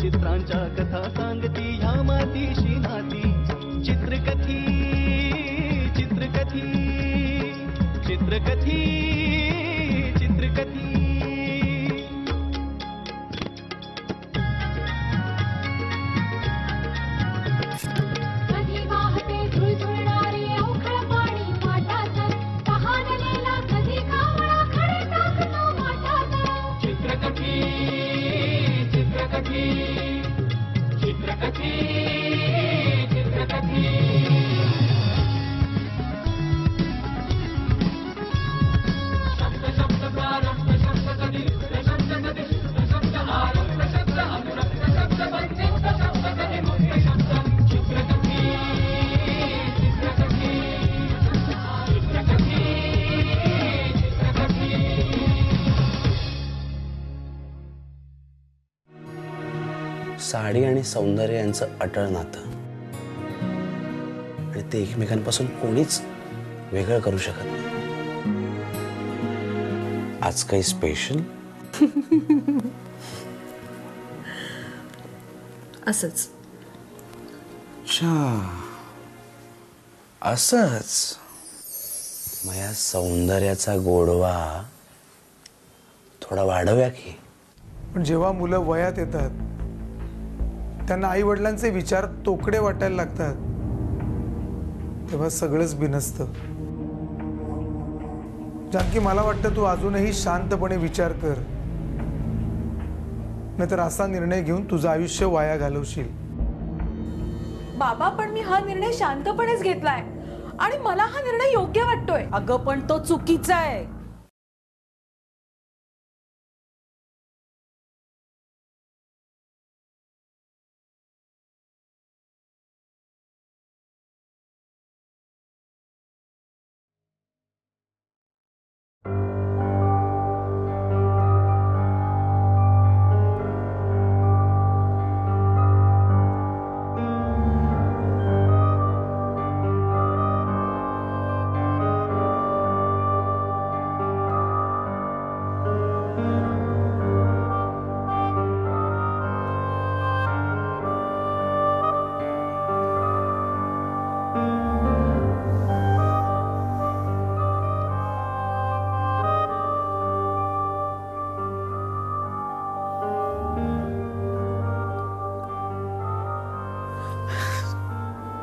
चित्रांच्या कथा सांगती ह्या मातीशी नाती चित्रकथी चित्रकथी चित्रकथी चित्रकथी कधी वाहते झुळझुळणारे अवखळ पाणी माठात तहानलेला कधी कावळा खडे टाकतो माठात चित्रकथी चित्रकथी चित्रकथी चित्रकथी शब्द शब्द प्रारब्ध शब्द कधी शब्द कधी शब्द आरब्ध शब्द अनुरक्त शब्द पंचित शब्द कधी मुक्त शब्द चित्रकथी चित्रकथी चित्रकथी चित्रकथी साडी आणि सौंदर्य यांचं अटळ नातं आणि ते एकमेकांपासून कोणीच वेगळं करू शकत नाही. आज काही स्पेशल? असंच. असंच. मग या सौंदर्याचा गोडवा थोडा वाढवूया की. पण जेव्हा मुलं वयात येतात त्यांना आई वडिलांचे विचार तोकडे वाटायला लागतात तेव्हा सगळंच बिनसतं. जानकी, मला वाटतं तू अजूनही शांतपणे विचार कर, नाहीतर असा निर्णय घेऊन तुझं आयुष्य वाया घालवशील. बाबा, पण मी हा निर्णय शांतपणेच घेतलाय आणि मला हा निर्णय योग्य वाटतोय. अगं पण तो चुकीचा आहे.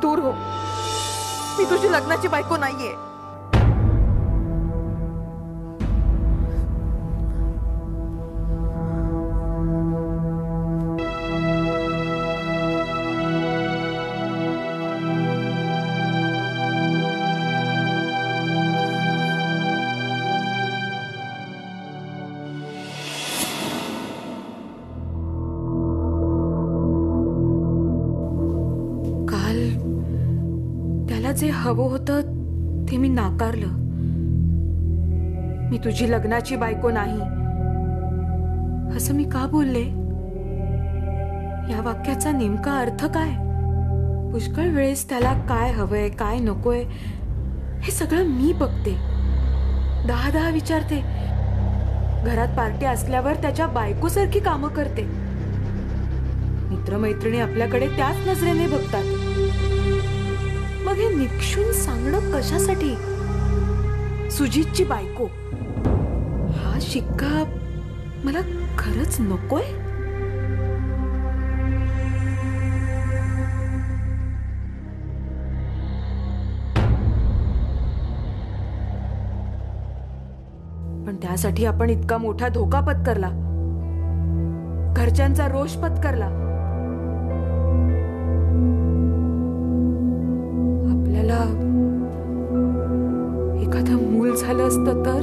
दूर हो, मी तुझी लग्नाची बायको नाहीये. जे हवं होतं ते मी नाकारलं. मी तुझी लग्नाची बायको नाही असं मी का बोलले? या वाक्याचा नेमका अर्थ काय? पुष्कळ वेळेस त्याला काय हवंय काय नकोय हे सगळं मी बघते, 10 विचारते. घरात पार्टी असल्यावर त्याच्या बायकोसारखी कामं करते. मित्रमैत्रिणी आपल्याकडे त्याच नजरेने बघतात. मग हे निक्षून सांगणं कशासाठी? सुजितची बायको हा शिक्का मला खरंच नकोय. पण त्यासाठी आपण इतका मोठा धोका पत्करला, घरच्यांचा रोष पत्करला. एखादं मूल झालं असतं तर?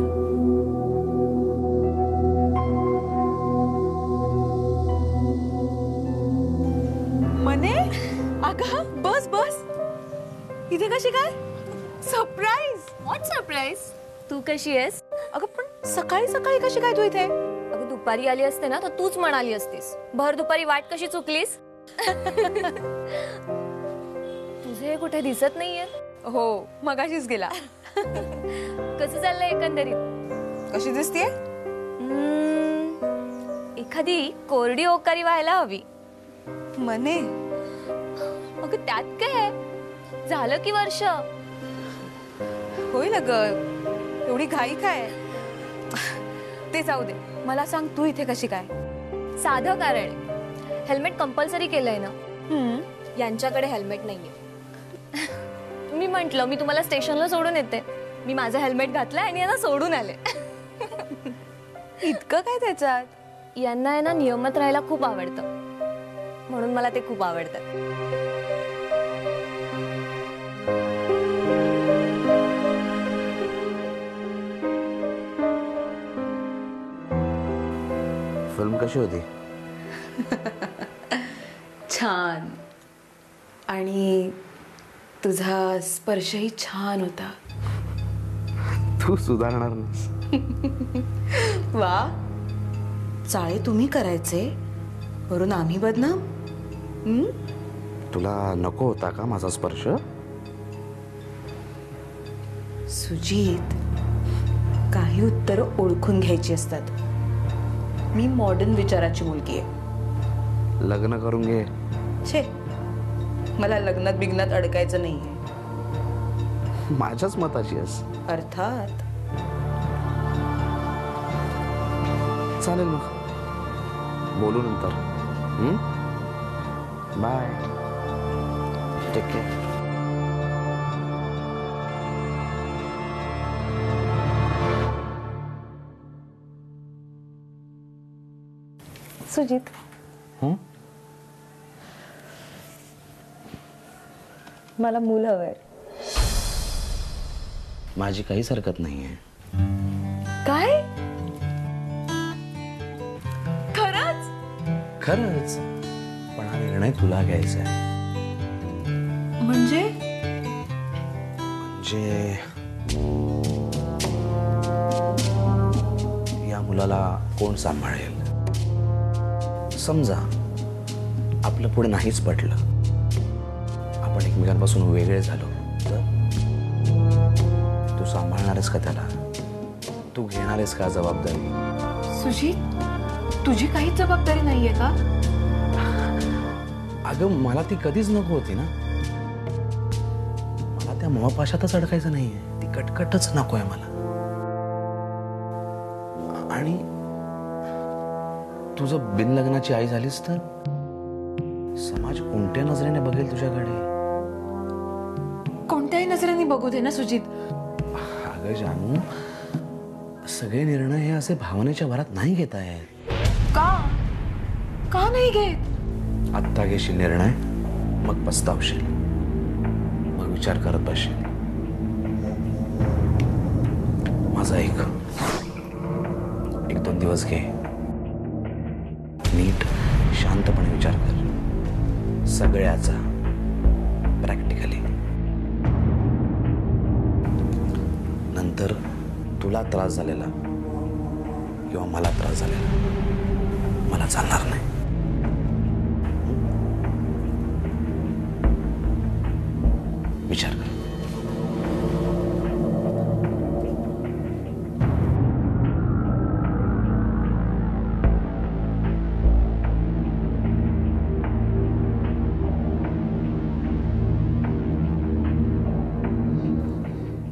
मने अगं बस बस, इथे कशी काय? सरप्राईज. What surprise? तू कशी आहेस? अगं पण सकाळी सकाळी कशी काय तू इथे? अगं दुपारी आली असते ना तर तूच म्हणाली असतीस भर दुपारी वाट कशी चुकलीस. तुझे कुठे दिसत नाहीये. हो मगाशीच गेला. कसं चाललंय एकंदरीत? कशी दिसतीये? एखादी कोरडी ओकारी व्हायला हवी. मने अगं त्यात काय, झालं की वर्ष. होईल अगं, एवढी घाई काय? ते जाऊ दे, मला सांग तू इथे कशी काय? साधं कारण, हेल्मेट कंपल्सरी केलंय ना. यांच्याकडे हेल्मेट नाहीये. मी म्हंटल मी तुम्हाला स्टेशनला सोडून येते. मी माझं हेल्मेट घातलंय आणि यांना सोडून आले. इतकं काय त्याच्यात? यांना आहे ना नियमात राहायला खूप आवडतं, म्हणून मला ते खूप आवडतं. फिल्म कशी होती? छान. आणि तुझा स्पर्शही छान होता. तू सुधारणार नाहीस. वा, चाळे तुम्ही करायचे वरून आम्ही बदनाम. तुला नको होता का माझा स्पर्श? सुजीत, काही उत्तर ओळखून घ्यायची असतात. मी मॉडर्न विचाराची मुलगी आहे. लग्न करून घे. छे, मला लग्नात बिग्नात अडकायचं नाहीये. माझ्याच मताची आहेस. अर्थात. चालेल मग, बोलू नंतर. Bye, take care. सुजित, मला मूल हवंय. माझी काहीच हरकत नाहीये. काय? खरंच? खरंच, पण हा निर्णय तुला घ्यायचा आहे. म्हणजे या मुलाला कोण सांभाळेल? समजा आपलं पुढे नाहीच पटलं, आपण एकमेकांपासून वेगळे झालो तर तू सांभाळणारच का त्याला? तू घेणारेस का जबाबदारी? सुजीत, तुझी काहीच जबाबदारी नाहीये का? अगं मला ती कधीच नको होती ना. मला त्या मोहापाशातच अडकायचं नाहीये. ती कटकटच नको आहे मला. आणि तुझं बिनलग्नाची आई झालीस तर समाज कोणत्या नजरेने बघेल तुझ्याकडे? कोणत्याही नजरेने बघू दे ना सुजीत. अगं जानू, सगळे निर्णय हे असे भावनेच्या भरात नाही घेत आहेत. का नाही घेत? आत्ता घेशील निर्णय, मग पस्तावशील, मग विचार करत बसशील. माझा एक 2 दिवस घे, नीट शांतपणे विचार कर सगळ्याचा, प्रॅक्टिकली. नंतर तुला त्रास झालेला किंवा मला त्रास झालेला मला चालणार नाही. विचार कर.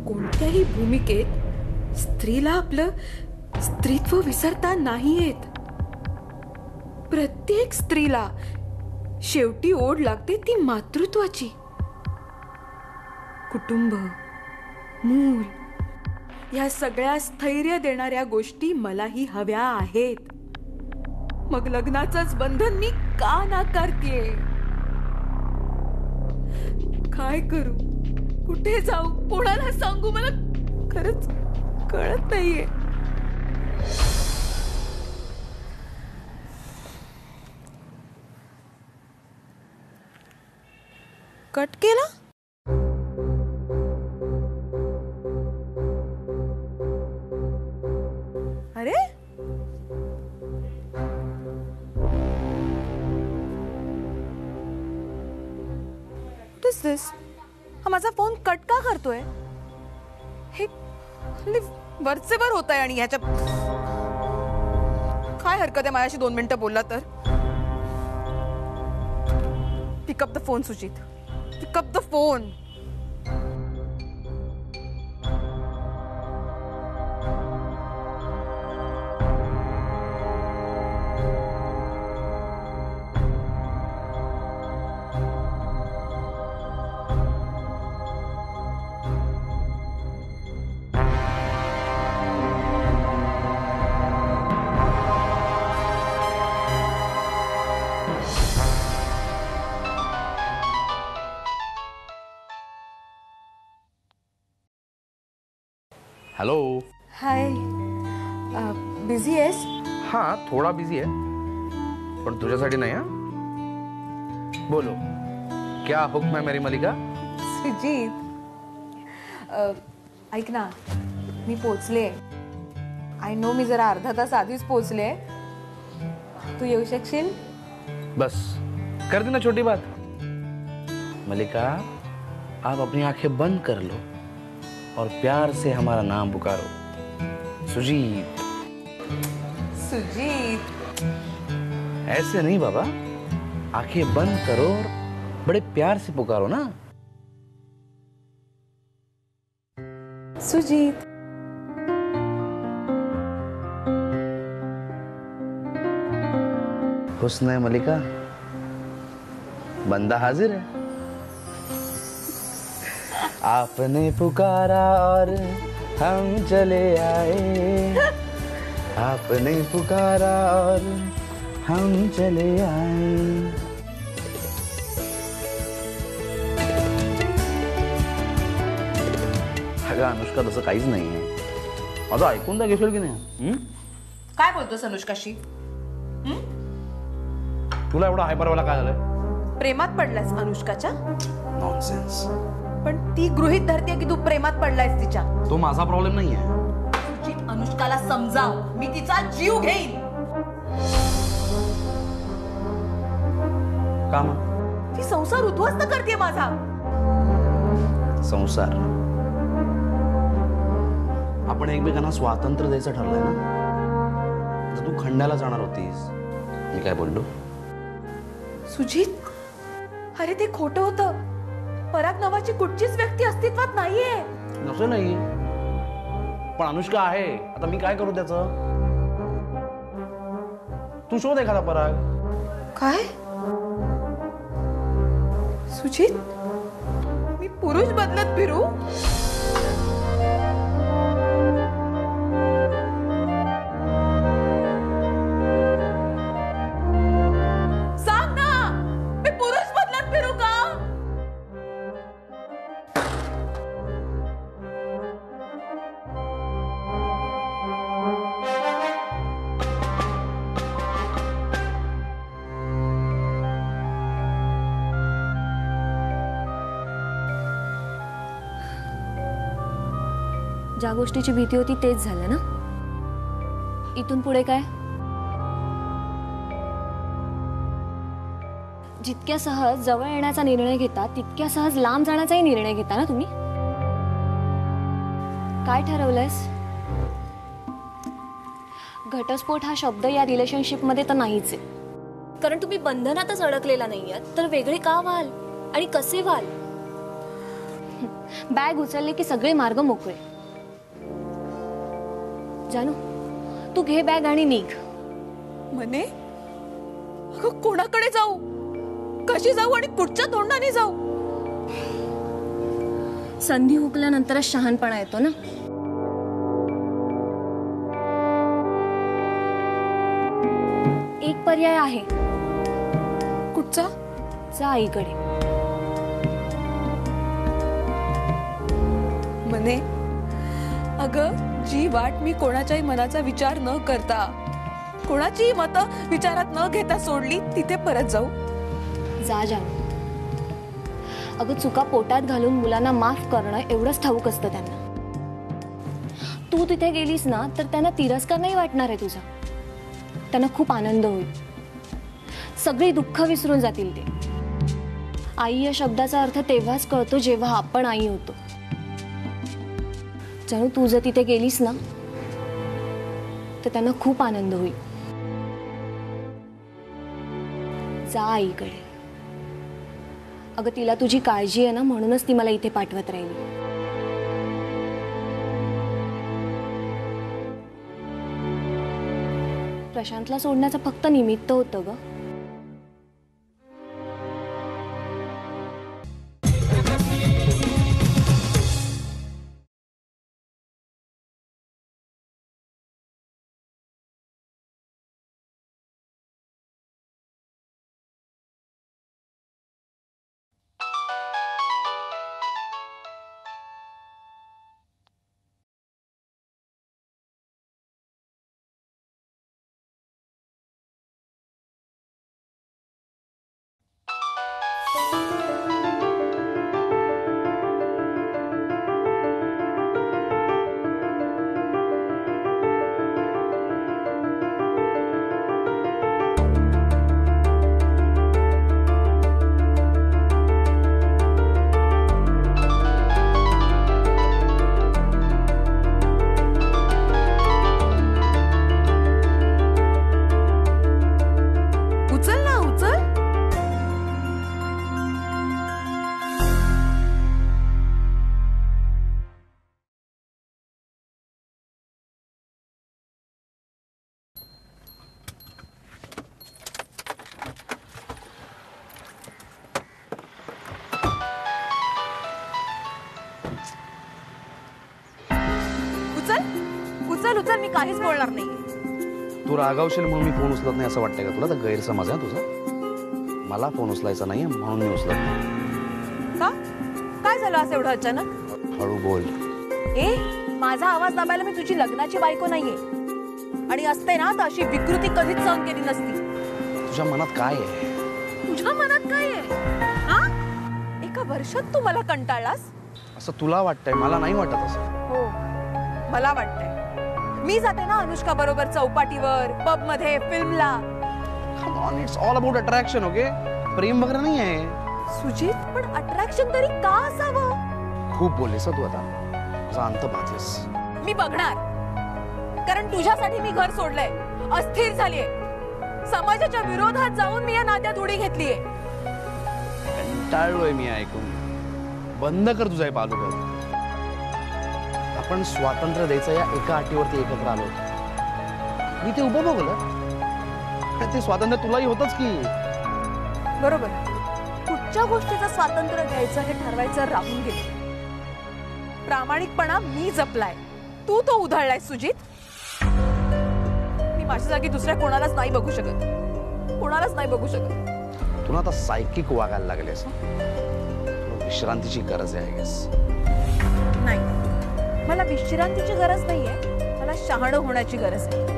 कोणत्याही भूमिकेत स्त्रीला आपलं स्त्रीत्व विसरता नाही येत. प्रत्येक स्त्रीला शेवटी ओढ लागते ती मातृत्वाची. कुटुंब, मूल, या सगळ्या स्थैर्य देणाऱ्या गोष्टी मलाही हव्या आहेत. मग लग्नाचंच बंधन मी का नाकारतेय? काय करू, कुठे जाऊ, कोणाला सांगू, मला खरंच कळत नाहीये. कट केला? अरे व्हॉट इज दिस? हा माझा फोन कट का करतोय? हे वरचे वर होत आहे आणि ह्याच्या काय हरकत आहे माझ्याशी 2 मिनिटं बोलला तर? Pick up the phone Sujit, pick up the phone. Hello. High, busy आहेस? हाँ, थोड़ा बिजी है, पण तुझ्यासाठी नाही. हा, बोलो, क्या हुक्म है मेरी मलिका? सुजीत, ऐक ना, मी पोचले. आय नो, मी जरा अर्धा तास आधीच पोचले. तू येऊ शकशील? बस कर दी ना छोटी बात. मलिका, आप अपनी आंखें बंद कर लो और प्यार से हमारा नाम पुकारो, सुजीत. सुजीत, ऐसे नहीं बाबा, आंखें बंद करो और बड़े प्यार से पुकारो ना. सुजीत. हुस्न है मलिका, बंदा हाजिर है. आपने पुकारा और हम चले आए, आपने पुकारा और हम चले आए. अगं अनुष्का, तसं काहीच नाहीये. माझं ऐकून तर घेशील की नाही? काय बोलतोस अनुष्काशी? तुला एवढा हायपरवाला काय झालंय? प्रेमात पडलायस अनुष्काच्या? नॉनसेन्स. पण ती गृहीत धरते की तू प्रेमात पडलायस तिच्या. तो माझा प्रॉब्लेम नाहीये. सुजीत, अनुष्काला समजाव, मी तिचा जीव घेईन. का मग? ती संसार उद्ध्वस्त करते माझा. संसार? आपण एकमेकांना स्वातंत्र्य द्यायचं ठरलंय ना. तर तू खंड्याला जाणार होतीस, मी काय बोललो? सुजीत, अरे ते खोटं होतं. पराग नावाची कुठचीच व्यक्ती अस्तित्वात नाहीये. नसं नाही, पण अनुष्का आहे. आता मी काय करू त्याचं? तू शोध एखादा पराग. काय? सुजीत, मी पुरुष बदलत फिरू? सांग ना, मी पुरुष बदलत फिरू का? ज्या गोष्टीची भीती होती तेच झालं ना. इथून पुढे काय? जितक्या सहज जवळ येण्याचा निर्णय घेता तितक्या सहज लांब जाण्याचाही निर्णय घेता ना तुम्ही. काय ठरवलंयस? घटस्फोट हा शब्द या रिलेशनशिप मध्ये तर नाहीच आहे, कारण तुम्ही बंधनातच अडकलेला नाहीयेत. तर वेगळे का व्हाल आणि कसे व्हाल? बॅग उचलली की सगळे मार्ग मोकळे. जानू, तू घे बॅग आणि निघ. म्हणे अगं, कोणाकडे जाऊ, कशी जाऊ आणि कुठच्या तोंडाने जाऊ? संधी हुकल्यानंतरच शहाणपणा येतो ना. एक पर्याय आहे. कुठचा? जा आईकडे. म्हणे अगं, जी वाट मी कोणाच्याही मनाचा विचार न करता, कोणाचीही मतं विचारात न घेता सोडली, तिथे परत जाऊ? जा जानू. अगं चुका पोटात घालून मुलांना माफ करणं एवढंच ठाऊक असतं त्यांना. तू तिथे गेलीस ना तर त्यांना तिरस्कार नाही वाटणार आहे तुझा. त्यांना खूप आनंद होईल. सगळी दुःख विसरून जातील ते. आई या शब्दाचा अर्थ तेव्हाच कळतो जेव्हा आपण आई होतो. जणू तू जर तिथे गेलीस ना तर त्यांना खूप आनंद होईल. जा आईकडे. अगं तिला तुझी काळजी आहे ना म्हणूनच ती मला इथे पाठवत राहिली. प्रशांतला सोडण्याचं फक्त निमित्त होतं ग. उचल उचल, मी काहीच बोलणार नाही. तू रागावशील म्हणून मी फोन उचलत नाही असं वाटतंय का तुला? तर गैरसमज आहे तुझा. मला फोन उचलायचा नाहीये म्हणून मी उचलत नाही. का? काय झालं असं एवढं अचानक? हळू बोल. ए, माझा आवाज दाबायला मी तुझी लग्नाची बायको नाहीये. आणि असते ना तर अशी विकृती कधीच सहन केली नसती. तुझ्या मनात काय आहे? तुझ्या मनात काय आहे? हा? एका वर्षात तू मला कंटाळलास? असं तुला वाटतंय, मला नाही वाटत असं. हो, मला वाटतंय. मी जाते ना अनुष्का बरोबर चौपाटीवर, पब मध्ये, फिल्मला. Come on, it's all about attraction, okay? प्रेम वगैरे नाही आहे. सुजित, पण अट्रॅक्शन तरी का असावं? खूप बोललीस तू आता. माझा अंत पाहतेस. मी बघणार. कारण तुझ्यासाठी मी घर सोडलंय. अस्थिर झालीये. समाजाच्या विरोधात जाऊन मी या नात्यात उडी घेतलीये. कंटाळलोय मी ऐकून. बंद कर तुझा हे पालुगड. आपण स्वातंत्र्य द्यायचं या एका अटीवरती एकत्र आलो. मी ते उपभोगलं. ते स्वातंत्र्य तुलाही होतच की. बरोबर. कुठच्या गोष्टीचं स्वातंत्र्य घ्यायचं हे ठरवायचं राहून गेलं. प्रामाणिकपणा मी जपलाय. तू तो उधळलाय सुजित. मी माझ्या जागी दुसऱ्या कोणालाच नाही बघू शकत. कोणालाच नाही बघू शकत. तुला आता सायकिक वागायला लागलेस. विश्रांतीची गरज आहे गेस. नाही, मला विश्रांतीची गरज नाहीये. मला शहाणं होण्याची गरज आहे.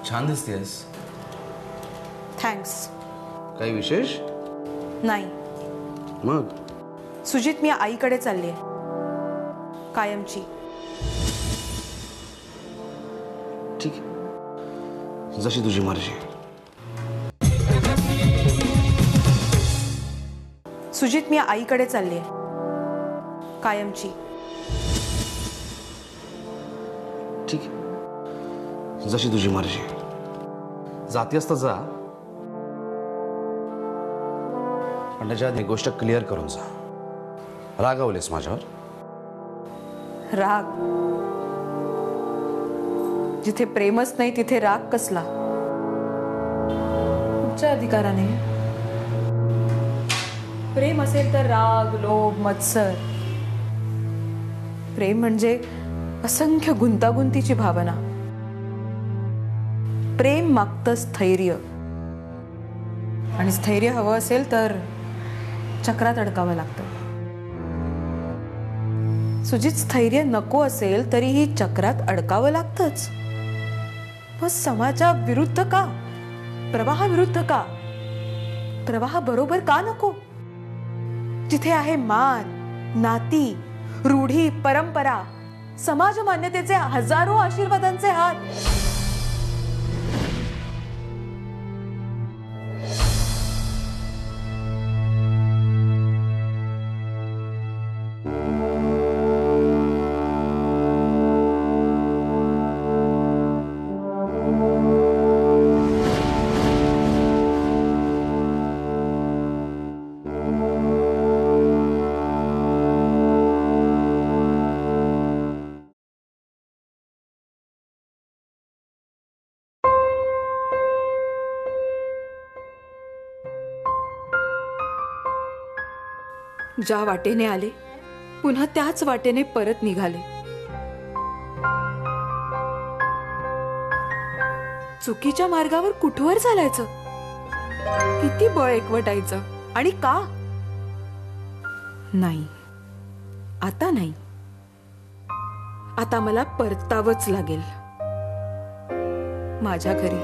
छान दिसतेस. थँक्स. काही विशेष नाही. मग सुजित, मी आईकडे चाललीये. कायमची. ठीक आहे, जशी तुझी मर्जी. सुजित, मी आईकडे चाललीये. कायमची. ठीक आहे, जशी तुझी मर्जी. जाती असता जा, पण त्याच्या आधी एक गोष्ट क्लिअर करून जा. रागावलेस माझ्यावर? राग? जिथे प्रेमच नाही तिथे राग कसला? वाकच्या अधिकाराने. प्रेम असेल तर राग, लोभ, मत्सर. प्रेम म्हणजे असंख्य गुंतागुंतीची भावना. प्रेम मागतं स्थैर्य, आणि स्थैर्य हवं असेल तर चक्रात अडकावं लागतं. सुजित, स्थैर्य नको असेल तरीही चक्रात अडकावं लागतंच. मग समाजा विरुद्ध का? प्रवाहाविरुद्ध का? प्रवाहा बरोबर का नको? जिथे आहे मान, नाती, रूढी, परंपरा, समाज मान्यतेचे हजारो आशीर्वादांचे हात. ज्या वाटेने आले पुन्हा त्याच वाटेने परत निघाले. चुकीच्या मार्गावर कुठवर चालायचं? किती बळ एकवटायचं आणि का? नाही, आता नाही. आता मला परतावंच लागेल माझ्या घरी.